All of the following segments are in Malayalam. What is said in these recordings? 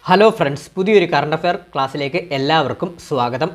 ഹലോ ഫ്രണ്ട്സ്, പുതിയൊരു കറണ്ട് അഫെയർ ക്ലാസ്സിലേക്ക് എല്ലാവർക്കും സ്വാഗതം.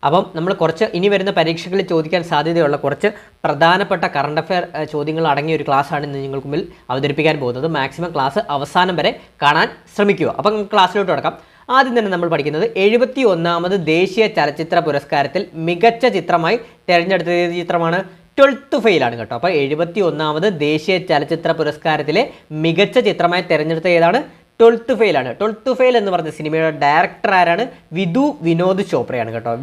അപ്പം നമ്മൾ കുറച്ച് ഇനി വരുന്ന പരീക്ഷകളിൽ ചോദിക്കാൻ സാധ്യതയുള്ള കുറച്ച് പ്രധാനപ്പെട്ട കറണ്ട് അഫെയർ ചോദ്യങ്ങൾ അടങ്ങിയ ഒരു ക്ലാസ്സാണ് ഇന്ന് നിങ്ങൾക്ക് മുമ്പിൽ അവതരിപ്പിക്കാൻ പോകുന്നത്. മാക്സിമം ക്ലാസ് അവസാനം വരെ കാണാൻ ശ്രമിക്കുക. അപ്പം ക്ലാസ്സിലോട്ട് കിടക്കാം. ആദ്യം തന്നെ നമ്മൾ പഠിക്കുന്നത് 71ാമത് ദേശീയ ചലച്ചിത്ര പുരസ്കാരത്തിൽ മികച്ച ചിത്രമായി തിരഞ്ഞെടുത്ത ഏത് ചിത്രമാണ്? 12th ഫെയിലാണ് കേട്ടോ. അപ്പോൾ 71ാമത് ദേശീയ ചലച്ചിത്ര പുരസ്കാരത്തിലെ മികച്ച ചിത്രമായി തിരഞ്ഞെടുത്ത ഏതാണ്? 12th ഫെയിലാണ്. 12th ഫെയിൽ എന്ന് പറഞ്ഞ സിനിമയുടെ ഡയറക്ടർ ആരാണ്? വിനോദ് ചോപ്രയാണ് കേട്ടോ.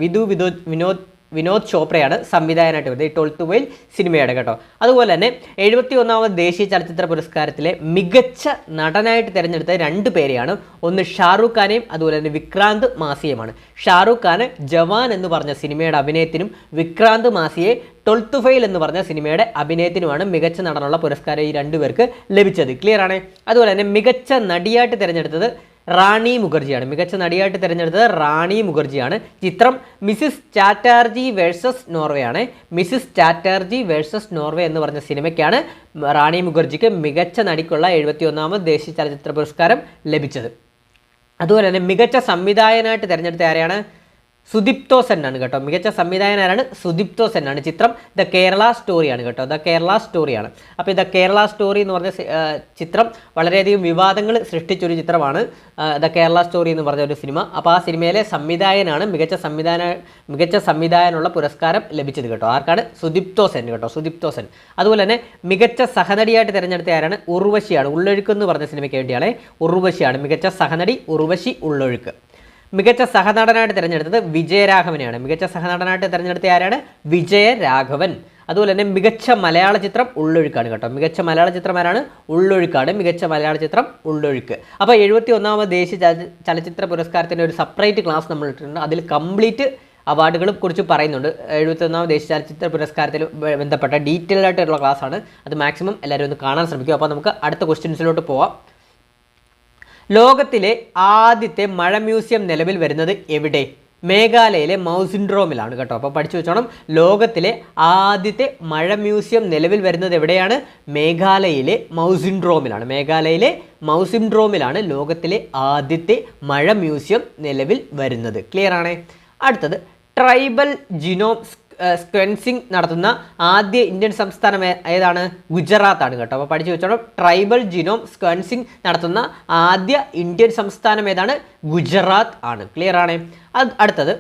വിനോദ് ചോപ്രയാണ് സംവിധായകനായിട്ട് വരുന്നത് ഈ 12th ഫെയിൽ സിനിമയുടെ കേട്ടോ. അതുപോലെ തന്നെ 71ാമത് ദേശീയ ചലച്ചിത്ര പുരസ്കാരത്തിലെ മികച്ച നടനായിട്ട് തിരഞ്ഞെടുത്ത രണ്ട് പേരെയാണ്. ഒന്ന് ഷാറൂഖ് ഖാനെയും അതുപോലെ തന്നെ വിക്രാന്ത് മാസിയുമാണ്. ഷാറൂഖ് ഖാന് ജവാൻ എന്ന് പറഞ്ഞ സിനിമയുടെ അഭിനയത്തിനും വിക്രാന്ത് മാസിയെ 12th ഫെയിൽ എന്ന് പറഞ്ഞ സിനിമയുടെ അഭിനയത്തിനുമാണ് മികച്ച നടനുള്ള പുരസ്കാരം ഈ രണ്ടുപേർക്ക് ലഭിച്ചത്. ക്ലിയർ ആണ്. അതുപോലെ തന്നെ മികച്ച നടിയായിട്ട് തിരഞ്ഞെടുത്തത് റാണി മുഖർജിയാണ്. മികച്ച നടിയായിട്ട് തിരഞ്ഞെടുത്തത് റാണി മുഖർജിയാണ്. ചിത്രം മിസിസ് ചാറ്റർജി വേഴ്സസ് നോർവേ ആണ്. മിസിസ് ചാറ്റർജി വേഴ്സസ് നോർവേ എന്ന് പറഞ്ഞ സിനിമയ്ക്കാണ് റാണി മുഖർജിക്ക് മികച്ച നടിക്കുള്ള 71ാമത് ദേശീയ ചലച്ചിത്ര പുരസ്കാരം ലഭിച്ചത്. അതുപോലെ തന്നെ മികച്ച സംവിധായകനായിട്ട് തിരഞ്ഞെടുത്ത ആരെയാണ്? സുദീപ്തോ സെൻ ആണ് കേട്ടോ. മികച്ച സംവിധായകനാരാണ്? സുദീപ്തോ സെൻ ആണ്. ചിത്രം ദ കേരള സ്റ്റോറിയാണ് കേട്ടോ. ദ കേരള സ്റ്റോറിയാണ്. അപ്പോൾ ദ കേരള സ്റ്റോറി എന്ന് പറഞ്ഞ ചിത്രം വളരെയധികം വിവാദങ്ങൾ സൃഷ്ടിച്ചൊരു ചിത്രമാണ്. ദ കേരള സ്റ്റോറി എന്ന് പറഞ്ഞ ഒരു സിനിമ. അപ്പോൾ ആ സിനിമയിലെ സംവിധായകനാണ് മികച്ച സംവിധായകനുള്ള പുരസ്കാരം ലഭിച്ചത് കേട്ടോ. ആർക്കാണ്? സുദീപ്തോ സെൻ കേട്ടോ. സുദീപ്തോ സെൻ. അതുപോലെ തന്നെ മികച്ച സഹനടിയായിട്ട് തിരഞ്ഞെടുത്ത ആരാണ്? ഉർവശിയാണ്. ഉള്ളൊഴുക്ക് എന്ന് പറഞ്ഞ സിനിമയ്ക്ക് വേണ്ടിയാണ്. ഉർവശിയാണ് മികച്ച സഹനടി. ഉർവശി ഉള്ളൊഴുക്ക്. മികച്ച സഹനടനായിട്ട് തിരഞ്ഞെടുത്തത് വിജയരാഘവനെയാണ്. മികച്ച സഹനടനായിട്ട് തിരഞ്ഞെടുത്ത ആരാണ്? വിജയരാഘവൻ. അതുപോലെ തന്നെ മികച്ച മലയാള ചിത്രം ഉള്ളൊഴുക്കാണ് കേട്ടോ. മികച്ച മലയാള ചിത്രം ആരാണ്? ഉള്ളൊഴുക്കാണ് മികച്ച മലയാള ചിത്രം ഉള്ളൊഴുക്ക്. അപ്പോൾ 71ാമത് ദേശീയ ചലച്ചിത്ര പുരസ്കാരത്തിൻ്റെ ഒരു സെപ്പറേറ്റ് ക്ലാസ് നമ്മൾ ഇട്ടിട്ടുണ്ട്. അതിൽ കംപ്ലീറ്റ് അവാർഡുകളെ കുറിച്ച് പറയുന്നുണ്ട്. 71ാമത് ദേശീയ ചലച്ചിത്ര പുരസ്കാരത്തിൽ ബന്ധപ്പെട്ട ഡീറ്റെയിൽ ആയിട്ടുള്ള ക്ലാസ്സാണ്. അത് മാക്സിമം എല്ലാവരും ഒന്ന് കാണാൻ ശ്രമിക്കും. അപ്പോൾ നമുക്ക് അടുത്ത ക്വസ്റ്റ്യൻസിലോട്ട് പോവാം. ലോകത്തിലെ ആദ്യത്തെ മഴ മ്യൂസിയം നിലവിൽ വരുന്നത് എവിടെ? മേഘാലയയിലെ മൗസിൻഡ്രോമിലാണ് കേട്ടോ. അപ്പോൾ പഠിച്ചു വെച്ചോണം. ലോകത്തിലെ ആദ്യത്തെ മഴ മ്യൂസിയം നിലവിൽ വരുന്നത് എവിടെയാണ്? മേഘാലയയിലെ മൗസിൻഡ്രോമിലാണ്. മേഘാലയയിലെ മൗസിൻഡ്രോമിലാണ് ലോകത്തിലെ ആദ്യത്തെ മഴ മ്യൂസിയം നിലവിൽ വരുന്നത്. ക്ലിയർ ആണ്. അടുത്തത് ട്രൈബൽ ജിനോം സ്ക്വൻസിങ് നടത്തുന്ന ആദ്യ ഇന്ത്യൻ സംസ്ഥാനം ഏതാണ്? ഗുജറാത്താണ് കേട്ടോ. അപ്പോൾ പഠിച്ചു വെച്ചോണം. ട്രൈബൽ ജിനോം സ്ക്വൻസിങ് നടത്തുന്ന ആദ്യ ഇന്ത്യൻ സംസ്ഥാനം ഏതാണ്? ഗുജറാത്ത് ആണ്. ക്ലിയർ ആണ്. അടുത്തത്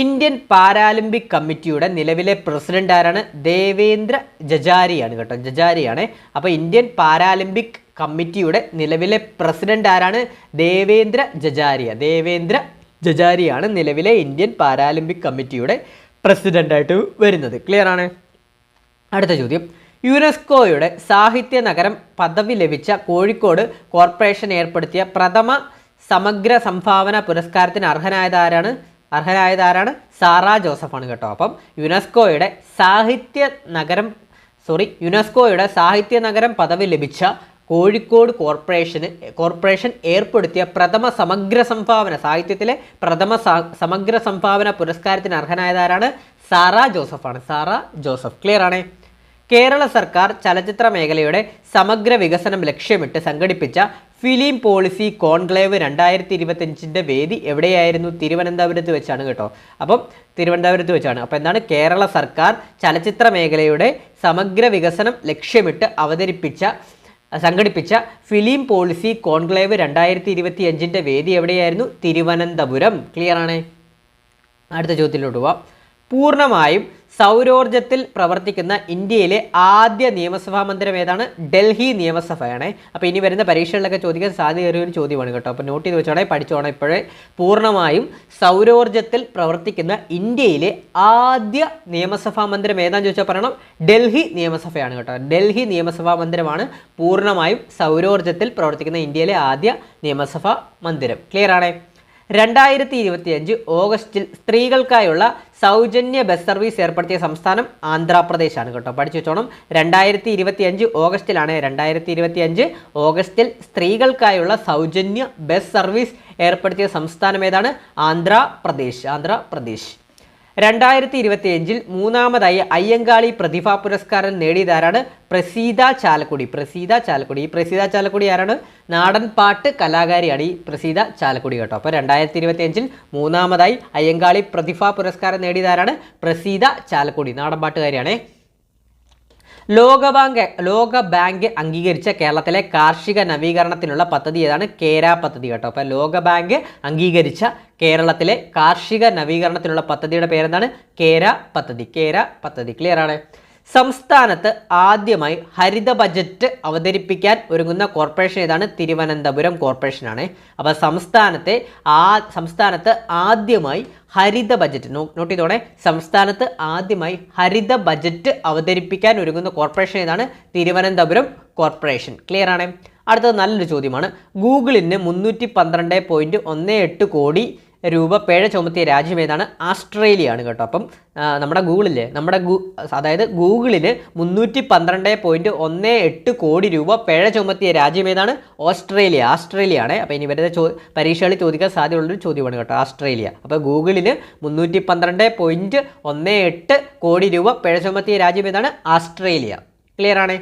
ഇന്ത്യൻ പാരാലിമ്പിക് കമ്മിറ്റിയുടെ നിലവിലെ പ്രസിഡന്റ് ആരാണ്? ദേവേന്ദ്ര ജജാരിയാണ് കേട്ടോ. ജജാരിയാണ്. അപ്പോൾ ഇന്ത്യൻ പാരാലിമ്പിക് കമ്മിറ്റിയുടെ നിലവിലെ പ്രസിഡന്റ് ആരാണ്? ദേവേന്ദ്ര ജജാരിയ. ദേവേന്ദ്ര ജജാരിയാണ് നിലവിലെ ഇന്ത്യൻ പാരാലിമ്പിക് കമ്മിറ്റിയുടെ പ്രസിഡൻ്റായിട്ട് വരുന്നത്. ക്ലിയർ ആണ്. അടുത്ത ചോദ്യം. യുനെസ്കോയുടെ സാഹിത്യ നഗരം പദവി ലഭിച്ച കോഴിക്കോട് കോർപ്പറേഷൻ ഏർപ്പെടുത്തിയ പ്രഥമ സമഗ്ര സംഭാവന പുരസ്കാരത്തിന് അർഹനായതാരാണ്? സാറാ ജോസഫാണ് കേട്ടോ. അപ്പം യുനെസ്കോയുടെ സാഹിത്യ നഗരം പദവി ലഭിച്ച കോഴിക്കോട് കോർപ്പറേഷൻ ഏർപ്പെടുത്തിയ പ്രഥമ സമഗ്ര സംഭാവന, സാഹിത്യത്തിലെ പ്രഥമ സമഗ്ര സംഭാവന പുരസ്കാരത്തിന് അർഹനായതാരാണ്? സാറാ ജോസഫാണ്. സാറാ ജോസഫ്. ക്ലിയർ ആണ്. കേരള സർക്കാർ ചലച്ചിത്ര മേഖലയുടെ സമഗ്ര വികസനം ലക്ഷ്യമിട്ട് സംഘടിപ്പിച്ച ഫിലിം പോളിസി കോൺക്ലേവ് 2025 വേദി എവിടെയായിരുന്നു? തിരുവനന്തപുരത്ത് വെച്ചാണ് കേട്ടോ. അപ്പം തിരുവനന്തപുരത്ത് വെച്ചാണ്. അപ്പോൾ എന്താണ്? കേരള സർക്കാർ ചലച്ചിത്ര മേഖലയുടെ സമഗ്ര വികസനം ലക്ഷ്യമിട്ട് സംഘടിപ്പിച്ച ഫിലിം പോളിസി കോൺക്ലേവ് 2025 വേദി എവിടെയായിരുന്നു? തിരുവനന്തപുരം. ക്ലിയർ ആണ്. അടുത്ത ചോദ്യത്തിലോട്ട് പോവാം. പൂർണ്ണമായും സൗരോർജ്ജത്തിൽ പ്രവർത്തിക്കുന്ന ഇന്ത്യയിലെ ആദ്യ നിയമസഭാ മന്ദിരം ഏതാണ്? ഡൽഹി നിയമസഭയാണ്. അപ്പോൾ ഇനി വരുന്ന പരീക്ഷകളിലൊക്കെ ചോദിക്കാൻ സാധ്യതയേറിയ ഒരു ചോദ്യമാണ് കേട്ടോ. അപ്പോൾ നോട്ട് ചെയ്ത് വെച്ചോണേ, പഠിച്ചോണേ. ഇപ്പോഴേ പൂർണ്ണമായും സൗരോർജ്ജത്തിൽ പ്രവർത്തിക്കുന്ന ഇന്ത്യയിലെ ആദ്യ നിയമസഭാ മന്ദിരം ഏതാണെന്ന് ചോദിച്ചാൽ പറയണം ഡൽഹി നിയമസഭയാണ് കേട്ടോ. ഡൽഹി നിയമസഭാ മന്ദിരമാണ് പൂർണ്ണമായും സൗരോർജ്ജത്തിൽ പ്രവർത്തിക്കുന്ന ഇന്ത്യയിലെ ആദ്യ നിയമസഭാ മന്ദിരം. ക്ലിയർ ആണ്. 2025 ഓഗസ്റ്റിൽ സ്ത്രീകൾക്കായുള്ള സൗജന്യ ബസ് സർവീസ് ഏർപ്പെടുത്തിയ സംസ്ഥാനം ആന്ധ്രാപ്രദേശാണ് കേട്ടോ. പഠിച്ചു വെച്ചോണം. 2025 ഓഗസ്റ്റിലാണ്. 2025 ഓഗസ്റ്റിൽ സ്ത്രീകൾക്കായുള്ള സൗജന്യ ബസ് സർവീസ് ഏർപ്പെടുത്തിയ സംസ്ഥാനം ഏതാണ്? ആന്ധ്രാപ്രദേശ്. 2025 മൂന്നാമതായി അയ്യങ്കാളി പ്രതിഭാ പുരസ്കാരം നേടിയതാരാണ്? പ്രസീത ചാലക്കുടി. ഈ പ്രസീത ചാലക്കുടി ആരാണ്? നാടൻ പാട്ട് കലാകാരിയാണ് ഈ പ്രസീത ചാലക്കുടി കേട്ടോ. അപ്പോൾ 2025 മൂന്നാമതായി അയ്യങ്കാളി പ്രതിഭാ പുരസ്കാരം നേടിയതാരാണ്? പ്രസീത ചാലക്കുടി, നാടൻ പാട്ടുകാരിയാണ്. ലോക ബാങ്ക് അംഗീകരിച്ച കേരളത്തിലെ കാർഷിക നവീകരണത്തിനുള്ള പദ്ധതി ഏതാണ്? കേര പദ്ധതി കേട്ടോ. അപ്പോൾ ലോക ബാങ്ക് അംഗീകരിച്ച കേരളത്തിലെ കാർഷിക നവീകരണത്തിനുള്ള പദ്ധതിയുടെ പേരെന്താണ്? കേര പദ്ധതി. ക്ലിയർ ആണ്. സംസ്ഥാനത്ത് ആദ്യമായി ഹരിത ബജറ്റ് അവതരിപ്പിക്കാൻ ഒരുങ്ങുന്ന കോർപ്പറേഷൻ ഏതാണ്? തിരുവനന്തപുരം കോർപ്പറേഷനാണ്. അപ്പോൾ സംസ്ഥാനത്ത് ആദ്യമായി ഹരിത ബജറ്റ് നോട്ട് ചെയ്തോടെ. സംസ്ഥാനത്ത് ആദ്യമായി ഹരിത ബജറ്റ് അവതരിപ്പിക്കാൻ ഒരുങ്ങുന്ന കോർപ്പറേഷൻ ഏതാണ്? തിരുവനന്തപുരം കോർപ്പറേഷൻ. ക്ലിയർ ആണ്. അടുത്തത് നല്ലൊരു ചോദ്യമാണ്. ഗൂഗിളിന് 312.18 കോടി രൂപ പിഴ ചുമത്തിയ രാജ്യം ഏതാണ്? ആസ്ട്രേലിയ ആണ് കേട്ടോ. അപ്പം നമ്മുടെ അതായത് ഗൂഗിളിന് 312.18 കോടി രൂപ പിഴ ചുമത്തിയ രാജ്യം ഏതാണ്? ആസ്ട്രേലിയ ആണ്. അപ്പോൾ ഇനി വരുന്ന പരീക്ഷകളിൽ ചോദിക്കാൻ സാധ്യതയുള്ളൊരു ചോദ്യമാണ് കേട്ടോ, ആസ്ട്രേലിയ. അപ്പോൾ ഗൂഗിളിന് 312.18 കോടി രൂപ പിഴ ചുമത്തിയ രാജ്യം ഏതാണ്? ആസ്ട്രേലിയ. ക്ലിയർ ആണ്.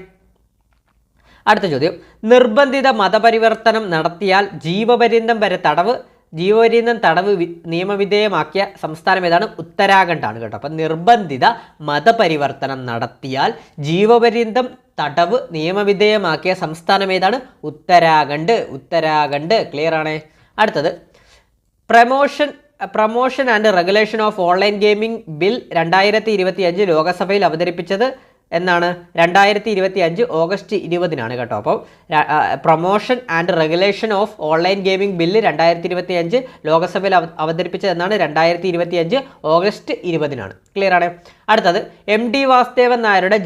അടുത്ത ചോദ്യം. നിർബന്ധിത മതപരിവർത്തനം നടത്തിയാൽ ജീവപര്യന്തം തടവ് നിയമവിധേയമാക്കിയ സംസ്ഥാനം ഏതാണ്? ഉത്തരാഖണ്ഡ് ആണ് കേട്ടോ. അപ്പം നിർബന്ധിത മതപരിവർത്തനം നടത്തിയാൽ ജീവപര്യന്തം തടവ് നിയമവിധേയമാക്കിയ സംസ്ഥാനം ഏതാണ്? ഉത്തരാഖണ്ഡ്. ക്ലിയർ ആണ്. അടുത്തത് promotion and regulation of online gaming bill 2025 ലോകസഭയിൽ അവതരിപ്പിച്ചത് എന്നാണ്? 2025 ഓഗസ്റ്റ് 20 കേട്ടോ. അപ്പോൾ promotion and regulation of online gaming bill 2025 ലോകസഭയിൽ അവതരിപ്പിച്ചത് എന്നാണ്? 2025 ഓഗസ്റ്റ് 20 ക്ലിയർ ആണ്. അടുത്തത് MD വാസുദേവൻ നായരുടെ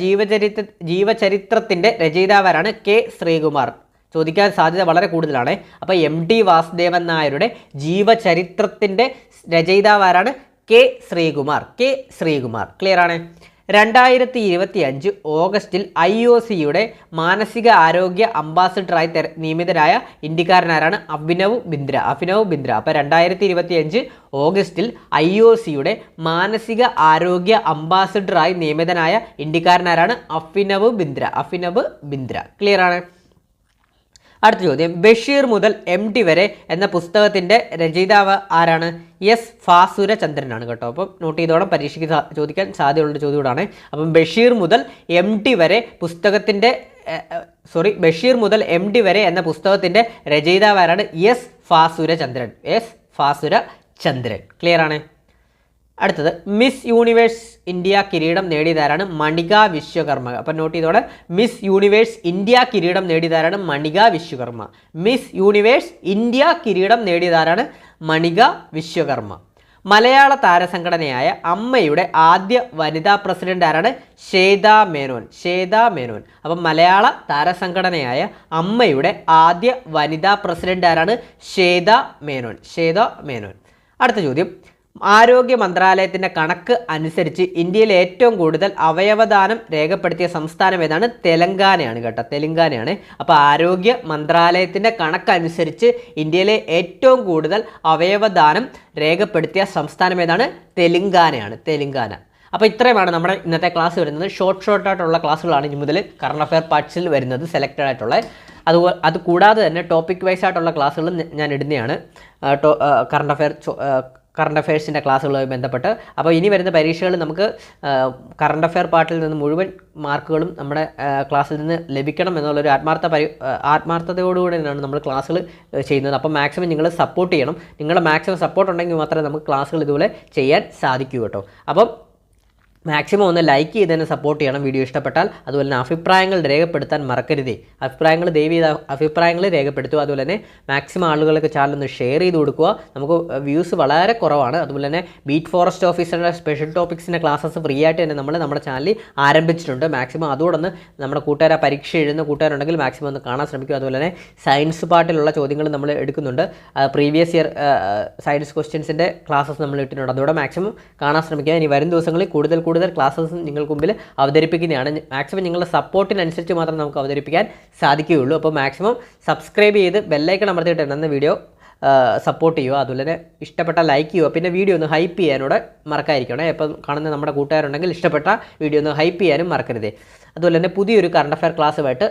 ജീവചരിത്രത്തിൻ്റെ രചയിതാവാരാണ്? കെ ശ്രീകുമാർ. ചോദിക്കാൻ സാധ്യത വളരെ കൂടുതലാണ്. അപ്പോൾ MD വാസുദേവൻ നായരുടെ ജീവചരിത്രത്തിൻ്റെ രചയിതാവാരാണ്? കെ ശ്രീകുമാർ. ക്ലിയർ ആണ്. 2025 ഓഗസ്റ്റിൽ IOCയുടെ മാനസിക ആരോഗ്യ അംബാസിഡറായി നിയമിതനായ ഇന്ത്യക്കാരനാരാണ്? അഭിനവ് ബിന്ദ്ര. അപ്പോൾ 2025 ഓഗസ്റ്റിൽ IOCയുടെ മാനസിക ആരോഗ്യ അംബാസിഡറായി നിയമിതനായ ഇന്ത്യക്കാരനാരാണ്? അഭിനവ് ബിന്ദ്ര. ക്ലിയർ ആണ്. അടുത്ത ചോദ്യം. ബഷീർ മുതൽ MD വരെ എന്ന പുസ്തകത്തിൻ്റെ രചയിതാവ് ആരാണ്? എസ് ഫാസുരചന്ദ്രനാണ് കേട്ടോ. അപ്പം നോട്ട് ചെയ്തോളം, പരീക്ഷയ്ക്ക് ചോദിക്കാൻ സാധ്യതയുള്ള ചോദ്യം കൂടാണ്. അപ്പം ബഷീർ മുതൽ MD വരെ എന്ന പുസ്തകത്തിൻ്റെ രചയിതാവ് ആരാണ്? എസ് ഫാസുരചന്ദ്രൻ. ക്ലിയർ ആണ്. അടുത്തത്. മിസ് യൂണിവേഴ്സ് ഇന്ത്യ കിരീടം നേടിയതാരാണ്? മണിക വിശ്വകർമ്മ. അപ്പം നോട്ട് ചെയ്തോടെ. മിസ് യൂണിവേഴ്സ് ഇന്ത്യ കിരീടം നേടിയതാരാണ്? Manika Vishwakarma. Miss universe India കിരീടം നേടിയതാരാണ്? മണിക വിശ്വകർമ്മ. മലയാള താരസംഘടനയായ അമ്മയുടെ ആദ്യ വനിതാ പ്രസിഡന്റ് ആരാണ്? ശ്വേത മേനോൻ. അപ്പം മലയാള താരസംഘടനയായ അമ്മയുടെ ആദ്യ വനിതാ പ്രസിഡന്റ് ആരാണ്? ശ്വേത മേനോൻ. അടുത്ത ചോദ്യം. ആരോഗ്യ മന്ത്രാലയത്തിൻ്റെ കണക്ക് അനുസരിച്ച് ഇന്ത്യയിൽ ഏറ്റവും കൂടുതൽ അവയവദാനം രേഖപ്പെടുത്തിയ സംസ്ഥാനം ഏതാണ്? തെലങ്കാനയാണ് കേട്ടോ. അപ്പോൾ ആരോഗ്യ മന്ത്രാലയത്തിൻ്റെ കണക്കനുസരിച്ച് ഇന്ത്യയിലെ ഏറ്റവും കൂടുതൽ അവയവദാനം രേഖപ്പെടുത്തിയ സംസ്ഥാനം ഏതാണ്? തെലങ്കാന. അപ്പോൾ ഇത്രയുമാണ് നമ്മുടെ ഇന്നത്തെ ക്ലാസ് വരുന്നത്. ഷോർട്ടായിട്ടുള്ള ക്ലാസ്സുകളാണ് ഇനി മുതൽ കറണ്ട് അഫെയർ പാർട്സിൽ വരുന്നത്, സെലക്റ്റഡ് ആയിട്ടുള്ള. അത് കൂടാതെ തന്നെ ടോപ്പിക് വൈസ് ആയിട്ടുള്ള ക്ലാസ്സുകൾ ഞാൻ ഇടുന്നതാണ്, കറണ്ട് അഫെയർസിൻ്റെ ക്ലാസ്സുകളുമായി ബന്ധപ്പെട്ട്. അപ്പോൾ ഇനി വരുന്ന പരീക്ഷകൾ നമുക്ക് കറണ്ട് അഫെയർ പാർട്ടിൽ നിന്ന് മുഴുവൻ മാർക്കുകളും നമ്മുടെ ക്ലാസ്സിൽ നിന്ന് ലഭിക്കണം എന്നുള്ളൊരു ആത്മാർത്ഥതയോടുകൂടി തന്നെയാണ് നമ്മൾ ക്ലാസ്സുകൾ ചെയ്യുന്നത്. അപ്പോൾ മാക്സിമം നിങ്ങൾ സപ്പോർട്ട് ചെയ്യണം. നിങ്ങളുടെ മാക്സിമം സപ്പോർട്ട് ഉണ്ടെങ്കിൽ മാത്രമേ നമുക്ക് ക്ലാസ്സുകൾ ഇതുപോലെ ചെയ്യാൻ സാധിക്കൂ കേട്ടോ. അപ്പം മാക്സിമം ഒന്ന് ലൈക്ക് ചെയ്ത് തന്നെ സപ്പോർട്ട് ചെയ്യണം വീഡിയോ ഇഷ്ടപ്പെട്ടാൽ. അതുപോലെ തന്നെ അഭിപ്രായങ്ങൾ രേഖപ്പെടുത്താൻ മറക്കരുതേ. അഭിപ്രായങ്ങൾ രേഖപ്പെടുത്തുക. അതുപോലെ തന്നെ മാക്സിമം ആളുകൾക്ക് ചാനൽ ഒന്ന് ഷെയർ ചെയ്ത് കൊടുക്കുക. നമുക്ക് വ്യൂസ് വളരെ കുറവാണ്. അതുപോലെ തന്നെ ബീറ്റ് ഫോറസ്റ്റ് ഓഫീസറുടെ സ്പെഷ്യൽ ടോപ്പിക്സിൻ്റെ ക്ലാസ്സസ് ഫ്രീ ആയിട്ട് തന്നെ നമ്മുടെ ചാനലിൽ ആരംഭിച്ചിട്ടുണ്ട്. മാക്സിമം അതുകൊണ്ടൊന്ന് നമ്മുടെ പരീക്ഷ എഴുതുന്ന കൂട്ടുകാരുണ്ടെങ്കിൽ മാക്സിമം ഒന്ന് കാണാൻ ശ്രമിക്കുക. അതുപോലെ തന്നെ സയൻസ് പാർട്ടിലുള്ള ചോദ്യങ്ങൾ നമ്മൾ എടുക്കുന്നുണ്ട്. പ്രീവിയസ് ഇയർ സയൻസ് ക്വസ്റ്റ്യൻസിൻ്റെ ക്ലാസ്സസ് നമ്മൾ ഇട്ടിട്ടുണ്ട്. അതോടെ മാക്സിമം കാണാൻ ശ്രമിക്കുക. ഇനി വരും ദിവസങ്ങളിൽ കൂടുതൽ ക്ലാസ്സസ് നിങ്ങൾക്ക് മുമ്പിൽ അവതരിപ്പിക്കുന്നതാണ്. മാക്സിമം നിങ്ങളുടെ സപ്പോർട്ടിനനുസരിച്ച് മാത്രം നമുക്ക് അവതരിപ്പിക്കാൻ സാധിക്കുകയുള്ളൂ. അപ്പോൾ മാക്സിമം സബ്സ്ക്രൈബ് ചെയ്ത് ബെല്ലൈക്കൺ അമർത്തിയിട്ട് എന്ന വീഡിയോ സപ്പോർട്ട് ചെയ്യുക. അതുപോലെ തന്നെ ഇഷ്ടപ്പെട്ട ലൈക്ക് ചെയ്യുക. പിന്നെ വീഡിയോ ഒന്ന് ഹൈപ്പ് ചെയ്യാനൂടെ മറക്കാതിരിക്കണേ. ഇപ്പം കാണുന്ന നമ്മുടെ കൂട്ടുകാരുണ്ടെങ്കിൽ ഇഷ്ടപ്പെട്ട വീഡിയോ ഒന്ന് ഹൈപ്പ് ചെയ്യാനും മറക്കരുതേ. അതുപോലെ തന്നെ പുതിയൊരു കറണ്ട് അഫെയർ ക്ലാസ്സുമായിട്ട്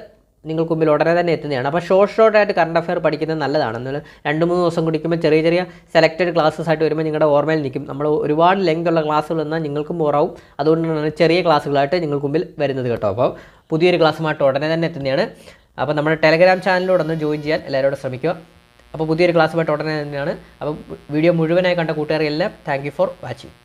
നിങ്ങൾക്ക് മുമ്പിൽ ഉടനെ തന്നെ എത്തുന്നതാണ്. അപ്പോൾ ഷോർട്ടായിട്ട് കറണ്ട് അഫെയർ പഠിക്കുന്നത് നല്ലതാണ്. എന്നാൽ 2-3 ദിവസം കുടിക്കുമ്പോൾ ചെറിയ സെലക്റ്റഡ് ക്ലാസ്സസ് ആയിട്ട് വരുമ്പോൾ നിങ്ങളുടെ ഓർമ്മയിൽ നിൽക്കും. നമ്മൾ ഒരുപാട് ലെങ്ത് ഉള്ള ക്ലാസ്സുകൾ എന്നാൽ നിങ്ങൾക്കും ബോറാവും. അതുകൊണ്ടാണ് ചെറിയ ക്ലാസ്സുകളായിട്ട് നിങ്ങൾക്ക് മുമ്പിൽ വരുന്നത് കേട്ടോ. അപ്പോൾ പുതിയൊരു ക്ലാസ്സുമായിട്ട് ഉടനെ തന്നെ എത്തുന്നതാണ്. അപ്പോൾ നമ്മുടെ ടെലഗ്രാം ചാനലിലൂടെ ഒന്ന് ജോയിൻ ചെയ്യാൻ എല്ലാവരോടും ശ്രമിക്കുക. അപ്പോൾ പുതിയൊരു ക്ലാസ്സുമായിട്ട് ഉടനെ തന്നെയാണ്. അപ്പോൾ വീഡിയോ മുഴുവനായി കണ്ട കൂട്ടുകാരെല്ലാം താങ്ക് യു ഫോർ വാച്ചിങ്.